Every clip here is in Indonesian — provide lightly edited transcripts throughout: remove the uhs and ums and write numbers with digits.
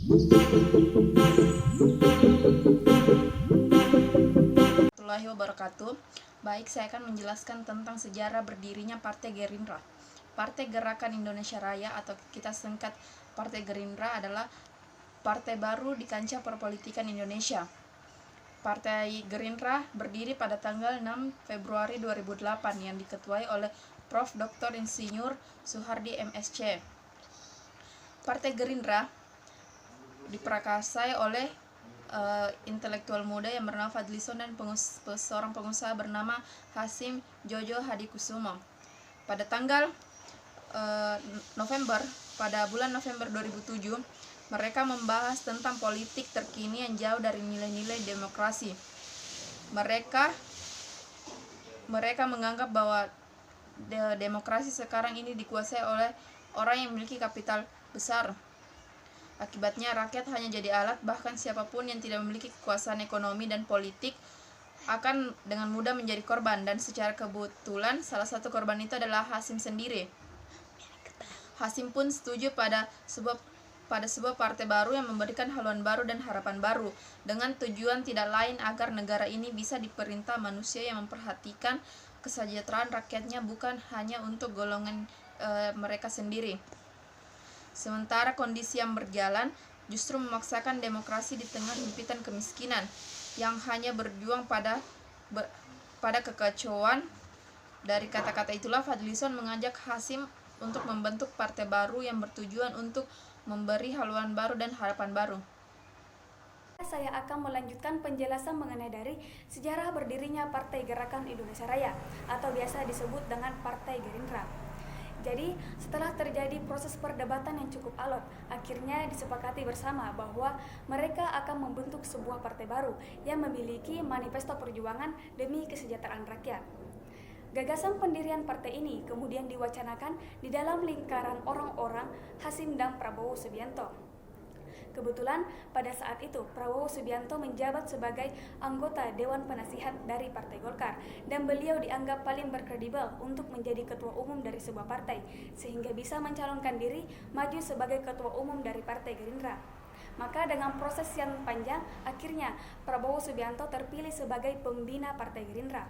Warahmatullahi wabarakatuh. Baik, saya akan menjelaskan tentang sejarah berdirinya Partai Gerindra. Partai Gerakan Indonesia Raya atau kita singkat Partai Gerindra adalah partai baru di kancah perpolitikan Indonesia. Partai Gerindra berdiri pada tanggal 6 Februari 2008 yang diketuai oleh Prof. Dr. Insinyur Soehardi MSc. Partai Gerindra diperakasai oleh intelektual muda yang bernama Fadlizon dan seorang pengusaha bernama Hasim Jojo Hadikusumo. Pada tanggal pada bulan November 2007, mereka membahas tentang politik terkini yang jauh dari nilai-nilai demokrasi. Mereka menganggap bahwa demokrasi sekarang ini dikuasai oleh orang yang memiliki kapital besar. Akibatnya rakyat hanya jadi alat, bahkan siapapun yang tidak memiliki kekuasaan ekonomi dan politik akan dengan mudah menjadi korban, dan secara kebetulan salah satu korban itu adalah Hasim sendiri. Hasim pun setuju pada sebuah partai baru yang memberikan haluan baru dan harapan baru, dengan tujuan tidak lain agar negara ini bisa diperintah manusia yang memperhatikan kesejahteraan rakyatnya, bukan hanya untuk golongan mereka sendiri. Sementara kondisi yang berjalan justru memaksakan demokrasi di tengah himpitan kemiskinan yang hanya berjuang pada kekacauan. Dari kata-kata itulah Fadlizon mengajak Hasim untuk membentuk partai baru yang bertujuan untuk memberi haluan baru dan harapan baru. Saya akan melanjutkan penjelasan mengenai dari sejarah berdirinya Partai Gerakan Indonesia Raya atau biasa disebut dengan Partai Gerindra. Jadi, setelah terjadi proses perdebatan yang cukup alot, akhirnya disepakati bersama bahwa mereka akan membentuk sebuah partai baru yang memiliki manifesto perjuangan demi kesejahteraan rakyat. Gagasan pendirian partai ini kemudian diwacanakan di dalam lingkaran orang-orang Hasim dan Prabowo Subianto. Kebetulan pada saat itu Prabowo Subianto menjabat sebagai anggota Dewan Penasihat dari Partai Golkar, dan beliau dianggap paling berkredibel untuk menjadi ketua umum dari sebuah partai, sehingga bisa mencalonkan diri maju sebagai ketua umum dari Partai Gerindra. Maka dengan proses yang panjang, akhirnya Prabowo Subianto terpilih sebagai pembina Partai Gerindra.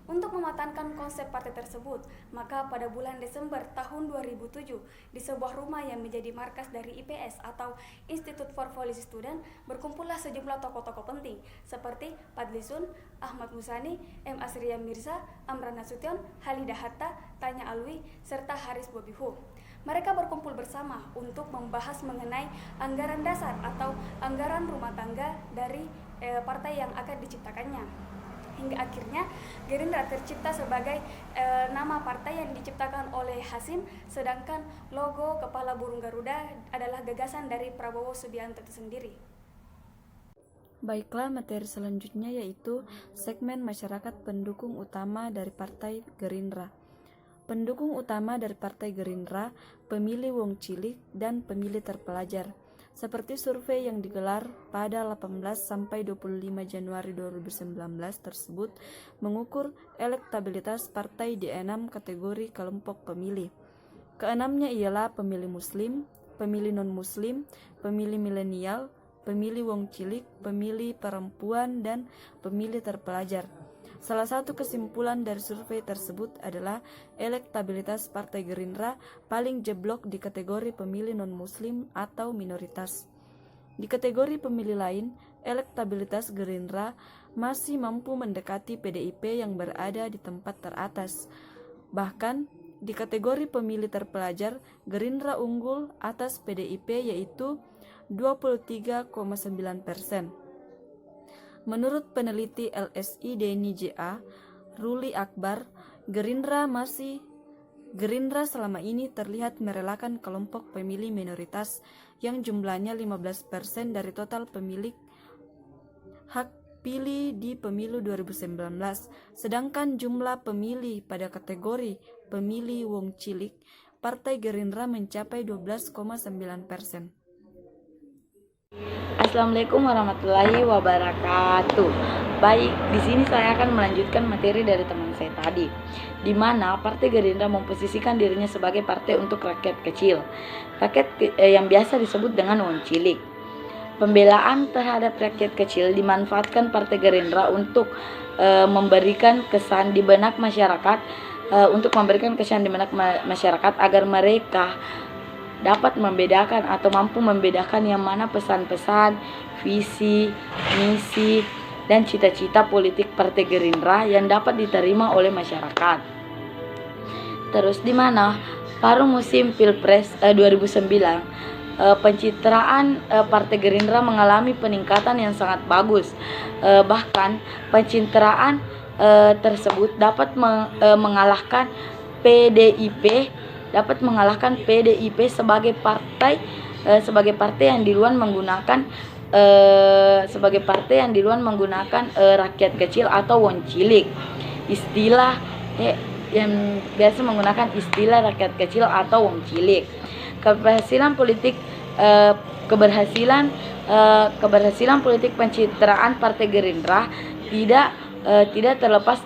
Untuk mematangkan konsep partai tersebut, maka pada bulan Desember tahun 2007, di sebuah rumah yang menjadi markas dari IPS atau Institute for Policy Student, berkumpullah sejumlah tokoh-tokoh penting seperti Fadlizon, Ahmad Muzani, M. Asria Mirza, Amran Nasution, Halidah Hatta, Tanya Alwi, serta Haris Bobihu. Mereka berkumpul bersama untuk membahas mengenai anggaran dasar atau anggaran rumah tangga dari partai yang akan diciptakannya. Hingga akhirnya Gerindra tercipta sebagai nama partai yang diciptakan oleh Hasim, sedangkan logo kepala burung Garuda adalah gagasan dari Prabowo Subianto itu sendiri. Baiklah, materi selanjutnya yaitu segmen masyarakat pendukung utama dari Partai Gerindra. Pendukung utama dari Partai Gerindra, pemilih wong cilik dan pemilih terpelajar. Seperti survei yang digelar pada 18 sampai 25 Januari 2019 tersebut mengukur elektabilitas partai di 6 kategori kelompok pemilih. Keenamnya ialah pemilih muslim, pemilih non-muslim, pemilih milenial, pemilih wong cilik, pemilih perempuan, dan pemilih terpelajar. Salah satu kesimpulan dari survei tersebut adalah elektabilitas Partai Gerindra paling jeblok di kategori pemilih non-muslim atau minoritas. Di kategori pemilih lain, elektabilitas Gerindra masih mampu mendekati PDIP yang berada di tempat teratas. Bahkan, di kategori pemilih terpelajar, Gerindra unggul atas PDIP yaitu 23,9%. Menurut peneliti LSI Denny J.A. Ruli Akbar, Gerindra selama ini terlihat merelakan kelompok pemilih minoritas yang jumlahnya 15% dari total pemilik hak pilih di pemilu 2019, sedangkan jumlah pemilih pada kategori pemilih wong cilik, Partai Gerindra mencapai 12,9%. Assalamualaikum warahmatullahi wabarakatuh. Baik, di sini saya akan melanjutkan materi dari teman saya tadi, di mana Partai Gerindra memposisikan dirinya sebagai partai untuk rakyat kecil, yang biasa disebut dengan wong cilik. Pembelaan terhadap rakyat kecil dimanfaatkan Partai Gerindra untuk memberikan kesan di benak masyarakat, agar mereka dapat membedakan atau mampu membedakan yang mana pesan-pesan, visi, misi, dan cita-cita politik Partai Gerindra yang dapat diterima oleh masyarakat. Terus di mana pada musim Pilpres 2009 pencitraan Partai Gerindra mengalami peningkatan yang sangat bagus. Bahkan pencitraan tersebut dapat mengalahkan PDIP sebagai partai yang duluan menggunakan rakyat kecil atau wong cilik. Istilah yang biasa menggunakan istilah rakyat kecil atau wong cilik. Keberhasilan politik pencitraan Partai Gerindra tidak terlepas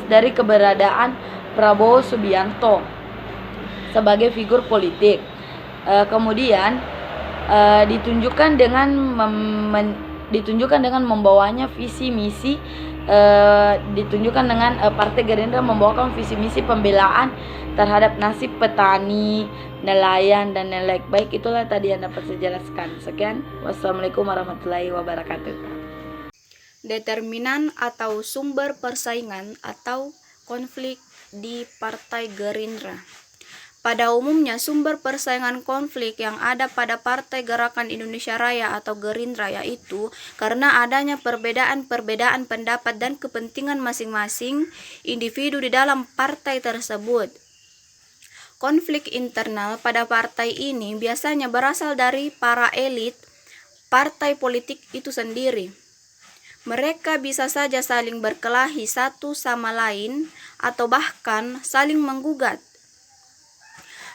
dari keberadaan Prabowo Subianto sebagai figur politik. Kemudian ditunjukkan dengan membawanya visi misi, Partai Gerindra membawakan visi misi pembelaan terhadap nasib petani, nelayan, dan lain-lain. Baik, itulah tadi yang dapat saya jelaskan. Sekian, wassalamualaikum warahmatullahi wabarakatuh. Determinan atau sumber persaingan atau konflik di Partai Gerindra. Pada umumnya, sumber persaingan konflik yang ada pada Partai Gerakan Indonesia Raya atau Gerindra yaitu karena adanya perbedaan pendapat dan kepentingan masing-masing individu di dalam partai tersebut. Konflik internal pada partai ini biasanya berasal dari para elit partai politik itu sendiri. Mereka bisa saja saling berkelahi satu sama lain atau bahkan saling menggugat.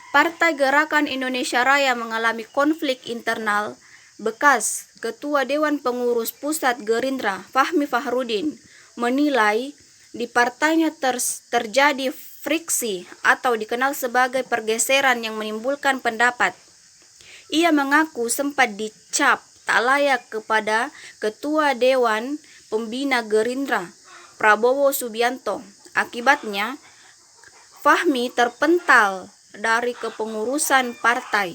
Partai Gerakan Indonesia Raya mengalami konflik internal. Bekas Ketua Dewan Pengurus Pusat Gerindra, Fahmi Fahrudin, menilai di partainya terjadi friksi atau dikenal sebagai pergeseran yang menimbulkan pendapat. Ia mengaku sempat dicap tak layak kepada Ketua Dewan Pembina Gerindra, Prabowo Subianto. Akibatnya, Fahmi terpental dari kepengurusan partai.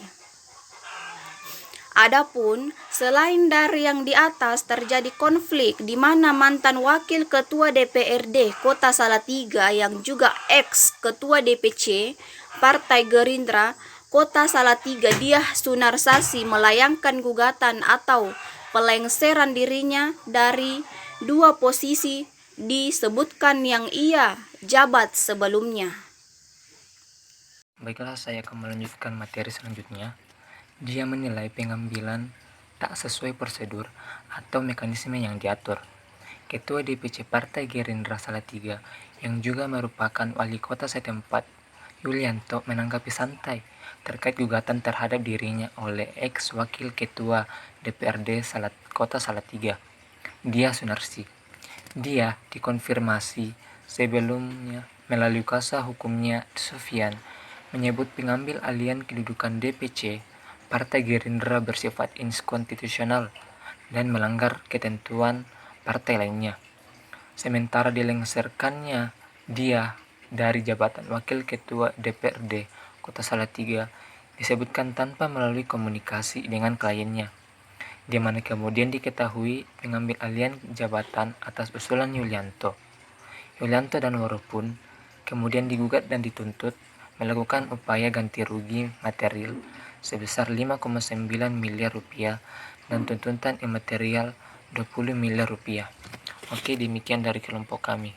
Adapun selain dari yang di atas terjadi konflik di mana mantan wakil ketua DPRD Kota Salatiga yang juga ex ketua DPC Partai Gerindra Kota Salatiga Diah Sunarsasi melayangkan gugatan atau pelengseran dirinya dari dua posisi disebutkan yang ia jabat sebelumnya. Baiklah, saya akan melanjutkan materi selanjutnya. Dia menilai pengambilan tak sesuai prosedur atau mekanisme yang diatur. Ketua DPC Partai Gerindra Salatiga yang juga merupakan wali kota setempat, Yulianto, menanggapi santai terkait gugatan terhadap dirinya oleh ex wakil ketua DPRD Kota Salatiga, Diah Sunarsi. Dia dikonfirmasi sebelumnya melalui kuasa hukumnya Sofian menyebut pengambil alihan kedudukan DPC Partai Gerindra bersifat inkonstitusional dan melanggar ketentuan partai lainnya. Sementara dilengserkannya dia dari jabatan Wakil Ketua DPRD Kota Salatiga disebutkan tanpa melalui komunikasi dengan kliennya, di mana kemudian diketahui pengambil alihan jabatan atas usulan Yulianto. Yulianto dan Woro pun kemudian digugat dan dituntut melakukan upaya ganti rugi material sebesar 5,9 miliar rupiah dan tuntutan imaterial 20 miliar rupiah. Oke, demikian dari kelompok kami.